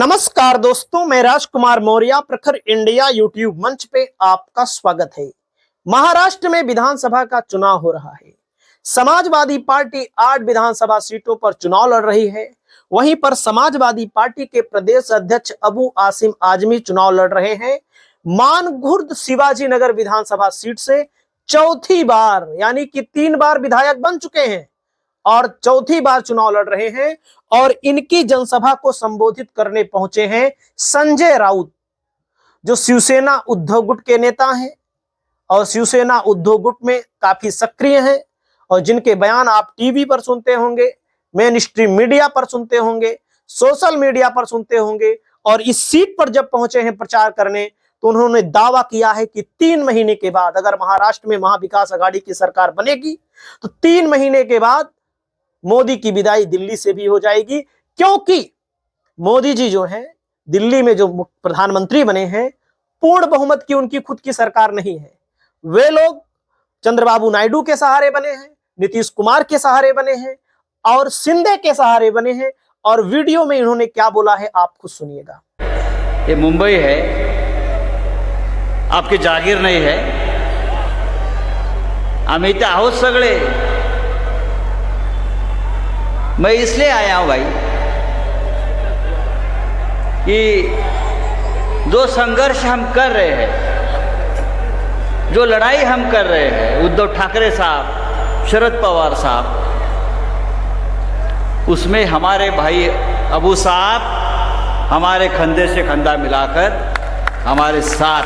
नमस्कार दोस्तों, मैं राजकुमार मौर्य प्रखर इंडिया यूट्यूब मंच पे आपका स्वागत है। महाराष्ट्र में विधानसभा का चुनाव हो रहा है। समाजवादी पार्टी 8 विधानसभा सीटों पर चुनाव लड़ रही है। वहीं पर समाजवादी पार्टी के प्रदेश अध्यक्ष अबू आसिम आजमी चुनाव लड़ रहे हैं। मानखुर्द शिवाजी नगर विधानसभा सीट से चौथी बार यानी कि 3 बार विधायक बन चुके हैं और चौथी बार चुनाव लड़ रहे हैं। और इनकी जनसभा को संबोधित करने पहुंचे हैं संजय राउत, जो शिवसेना उद्धव गुट के नेता हैं और शिवसेना उद्धव गुट में काफी सक्रिय हैं और जिनके बयान आप टीवी पर सुनते होंगे, मेन स्ट्रीम मीडिया पर सुनते होंगे, सोशल मीडिया पर सुनते होंगे। और इस सीट पर जब पहुंचे हैं प्रचार करने तो उन्होंने दावा किया है कि 3 महीने के बाद अगर महाराष्ट्र में महाविकास आघाड़ी की सरकार बनेगी तो 3 महीने के बाद मोदी की विदाई दिल्ली से भी हो जाएगी, क्योंकि मोदी जी जो हैं दिल्ली में जो प्रधानमंत्री बने हैं पूर्ण बहुमत की उनकी खुद की सरकार नहीं है। वे लोग चंद्रबाबू नायडू के सहारे बने हैं, नीतीश कुमार के सहारे बने हैं और शिंदे के सहारे बने हैं। और वीडियो में इन्होंने क्या बोला है आप खुद सुनिएगा। ये मुंबई है, आपकी जागीर नहीं है। आम्ही इथे आहोत सगळे। मैं इसलिए आया हूं भाई कि जो संघर्ष हम कर रहे हैं, जो लड़ाई हम कर रहे हैं उद्धव ठाकरे साहब, शरद पवार साहब, उसमें हमारे भाई अबू साहब हमारे कंधे से कंधा मिलाकर हमारे साथ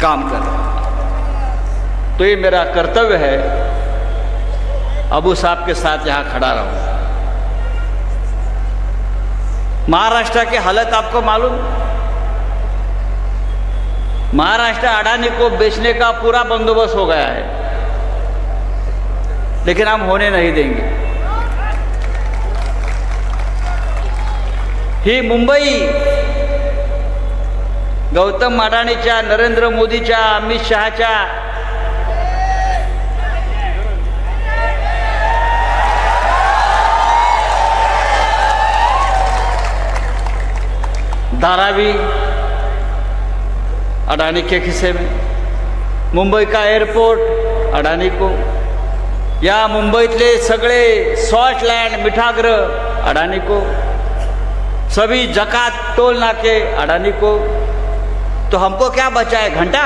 काम कर रहे हैं। तो ये मेरा कर्तव्य है अबू साहब के साथ यहां खड़ा रहूं। महाराष्ट्र की हालत आपको मालूम, महाराष्ट्र अडानी को बेचने का पूरा बंदोबस्त हो गया है, लेकिन हम होने नहीं देंगे। ही मुंबई गौतम अडानीच्या, नरेंद्र मोदीच्या, अमित शहाच्या धारावी अडानी के खिस्से में, मुंबई का एयरपोर्ट अडानी को, या मुंबईतले सगळे सॉल्ट लैंड मिठागृह अडानी को, सभी जकात टोल नाके अडानी को। तो हमको क्या बचा है? घंटा।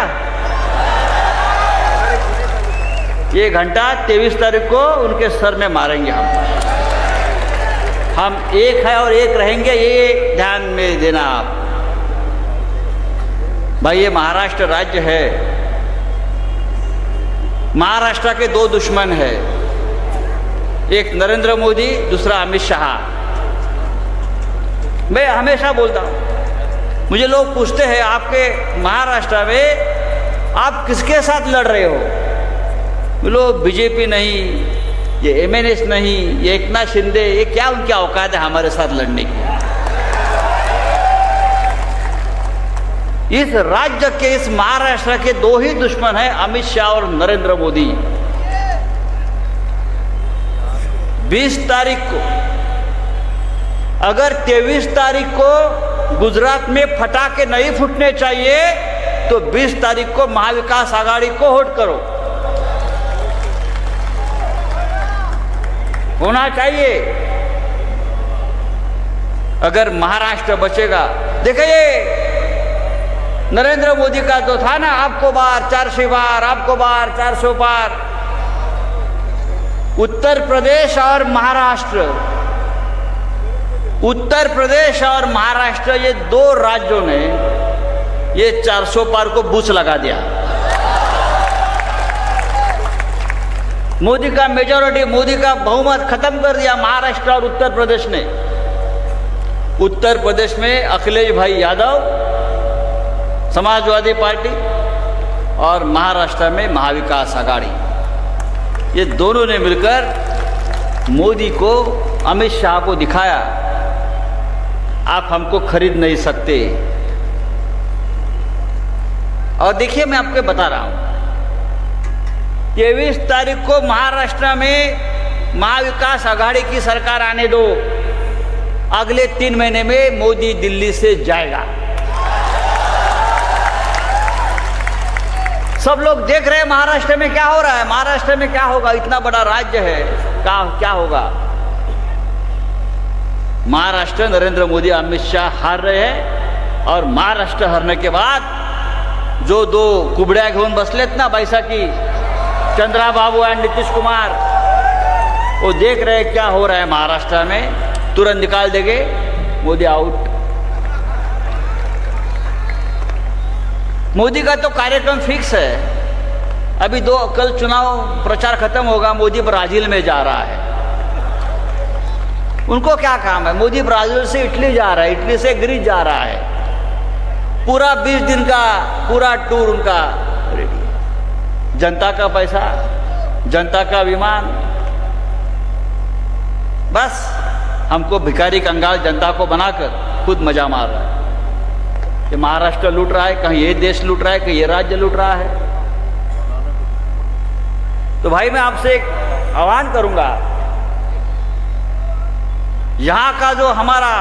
ये घंटा 23 तारीख को उनके सर में मारेंगे हम एक है और एक रहेंगे, ये ध्यान में देना आप भाई। ये महाराष्ट्र राज्य है, महाराष्ट्र के 2 दुश्मन है, एक नरेंद्र मोदी, दूसरा अमित शाह। मैं हमेशा बोलता हूं, मुझे लोग पूछते हैं आपके महाराष्ट्र में आप किसके साथ लड़ रहे हो? बोलो बीजेपी नहीं, ये एमएनएस नहीं, ये एकनाथ शिंदे, ये क्या उनकी औकात है हमारे साथ लड़ने की? इस राज्य के, इस महाराष्ट्र के 2 ही दुश्मन हैं, अमित शाह और नरेंद्र मोदी। 20 तारीख को, अगर 23 तारीख को गुजरात में फटाके नहीं फूटने चाहिए तो 20 तारीख को महाविकास आघाड़ी को वोट करो, होना चाहिए। अगर महाराष्ट्र बचेगा, देखिए नरेंद्र मोदी का तो था ना, आपको बार 400 बार, आपको बार 400 बार। उत्तर प्रदेश और महाराष्ट्र, उत्तर प्रदेश और महाराष्ट्र, ये 2 राज्यों ने ये 400 पार को बूच लगा दिया। मोदी का मेजॉरिटी, मोदी का बहुमत खत्म कर दिया महाराष्ट्र और उत्तर प्रदेश ने। उत्तर प्रदेश में अखिलेश भाई यादव, समाजवादी पार्टी, और महाराष्ट्र में महाविकास आघाड़ी, ये दोनों ने मिलकर मोदी को, अमित शाह को दिखाया आप हमको खरीद नहीं सकते। और देखिए मैं आपको बता रहा हूं, 23 तारीख को महाराष्ट्र में महाविकास आघाड़ी की सरकार आने दो। अगले 3 महीने में मोदी दिल्ली से जाएगा। सब लोग देख रहे हैं महाराष्ट्र में क्या हो रहा है, महाराष्ट्र में क्या होगा, इतना बड़ा राज्य है, क्या होगा। महाराष्ट्र नरेंद्र मोदी अमित शाह हार रहे हैं और महाराष्ट्र हारने के बाद जो 2 कुबड्या घेऊन बसलेत ना बैसाखी, चंद्राबाबू एंड नीतीश कुमार, वो देख रहे हैं क्या हो रहा है महाराष्ट्र में, तुरंत निकाल देंगे मोदी आउट। मोदी का तो कार्यक्रम फिक्स है। अभी कल चुनाव प्रचार खत्म होगा, मोदी ब्राजील में जा रहा है। उनको क्या काम है, मोदी ब्राजील से इटली जा रहा है, इटली से ग्रीस जा रहा है, पूरा 20 दिन का पूरा टूर उनका रेडी है। जनता का पैसा, जनता का विमान, बस हमको भिखारी कंगाल जनता को बनाकर खुद मजा मार रहा है। कि महाराष्ट्र लूट रहा है, कहीं ये देश लूट रहा है, कहीं ये राज्य लूट रहा है। तो भाई मैं आपसे एक आह्वान करूंगा, यहां का जो हमारा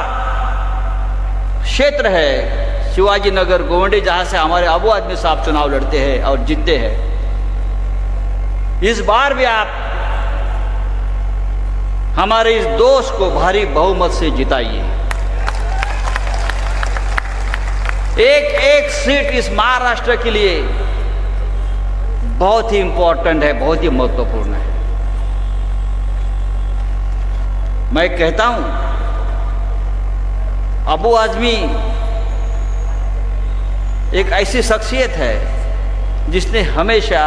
क्षेत्र है शिवाजी नगर गोवंडी, जहां से हमारे अबू आदमी साहब चुनाव लड़ते हैं और जीतते हैं, इस बार भी आप हमारे इस दोस्त को भारी बहुमत से जिताइए। एक सीट इस महाराष्ट्र के लिए बहुत ही इंपॉर्टेंट है, बहुत ही महत्वपूर्ण है। मैं कहता हूं अबू आजमी एक ऐसी शख्सियत है जिसने हमेशा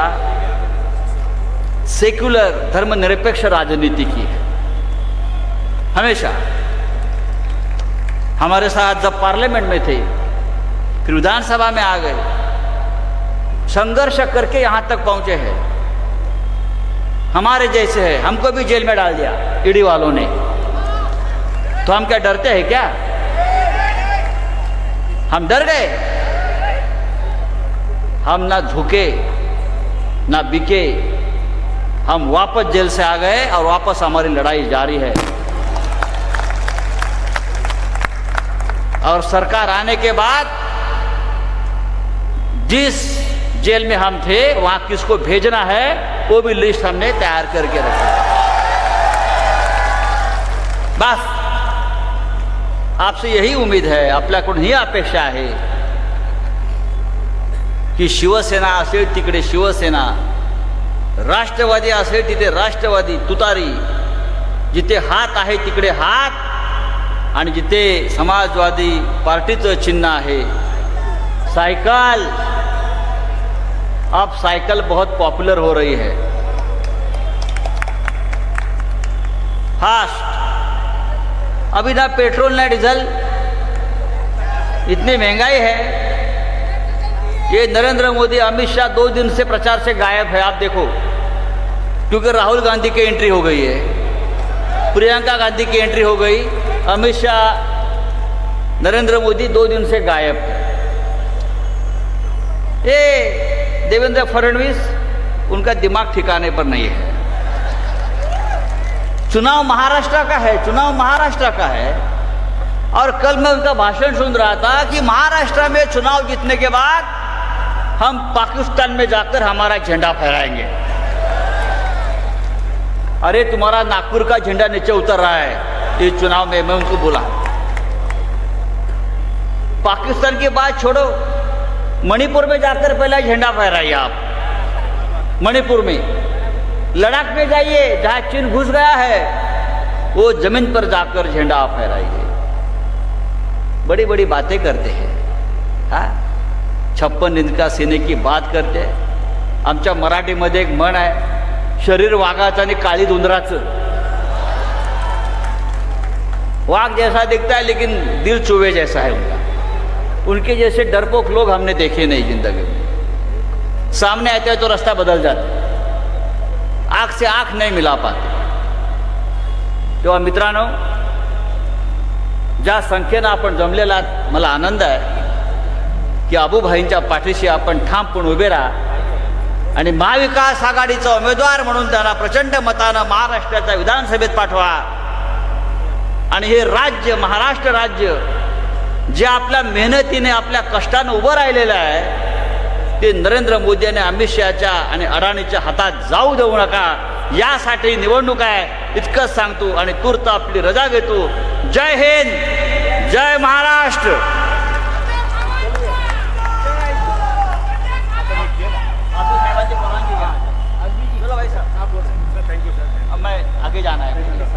सेक्युलर धर्मनिरपेक्ष राजनीति की है। हमेशा हमारे साथ जब पार्लियामेंट में थे, फिर विधानसभा में आ गए, संघर्ष करके यहां तक पहुंचे हैं। हमारे जैसे है, हमको भी जेल में डाल दिया ईडी वालों ने, तो हम क्या डरते हैं क्या? हम डर गए? हम ना झुके ना बिके, हम वापस जेल से आ गए और वापस हमारी लड़ाई जारी है। और सरकार आने के बाद जिस जेल में हम थे वहां किसको भेजना है वो भी लिस्ट हमने तैयार करके रखा है। बस आपसे यही उम्मीद है, आपल्याकडून ही अपेक्षा आहे की शिवसेना असेल तिकडे शिवसेना, राष्ट्रवादी असेल तिथे राष्ट्रवादी तुतारी, जिथे हात आहे तिकडे हात, आणि जिथे समाजवादी पार्टीचं चिन्ह आहे साइकिल। अब साइकिल बहुत पॉपुलर हो रही है। फास्ट, अभी ना पेट्रोल ना डीजल, इतनी महंगाई है। ये नरेंद्र मोदी अमित शाह 2 दिन से प्रचार से गायब है, आप देखो, क्योंकि राहुल गांधी की एंट्री हो गई है, प्रियंका गांधी की एंट्री हो गई, अमित शाह, नरेंद्र मोदी 2 दिन से गायब है। ये देवेंद्र फडणवीस, उनका दिमाग ठिकाने पर नहीं है। चुनाव महाराष्ट्र का है, चुनाव महाराष्ट्र का है। और कल मैं उनका भाषण सुन रहा था कि महाराष्ट्र में चुनाव जीतने के बाद हम पाकिस्तान में जाकर हमारा झंडा फहराएंगे। अरे तुम्हारा नागपुर का झंडा नीचे उतर रहा है इस चुनाव में, मैं उनको बोला। पाकिस्तान की बात छोड़ो, मणिपुर में जाकर पहला झंडा फहराइए आप। मणिपुर में, लद्दाख में जाइए जहां चीन घुस गया है, वो जमीन पर जाकर झंडा आप फहराइए। बड़ी बड़ी बातें करते हैं, हाँ, 56 इंच का सीने की बात करते हैं। आमच्या मराठीमध्ये एक म्हण आहे, शरीर वाघाचं आणि काळी उंदराचं। वाघ जैसा दिखता है लेकिन दिल चूहे जैसा है उनका। उनके जैसे डरपोक लोग हमने देखे नहीं जिंदगी में। सामने आते हैं तो रास्ता बदल जाता, आंख से आंख नहीं मिला पाते। तेव्हा मित्रांनो, ज्या संख्येनं आपण जमलेला मला आनंद आहे की आबूभाईंच्या पाठीशी आपण ठामपणे उभे राहा आणि महाविकास आघाडीचा उमेदवार म्हणून त्यांना प्रचंड मतानं महाराष्ट्राच्या विधानसभेत पाठवा आणि हे राज्य, महाराष्ट्र राज्य, जे आपल्या मेहनतीने, आपल्या कष्टानं उभं राहिलेलं आहे, ते नरेंद्र मोदी आणि अमित शहाच्या आणि अडाणीच्या हातात जाऊ देऊ नका. यासाठी निवडणूक आहे इतकंच सांगतो आणि तूर्त आपली रजा घेतो. जय हिंद, जय महाराष्ट्र. मैं आगे जाना है.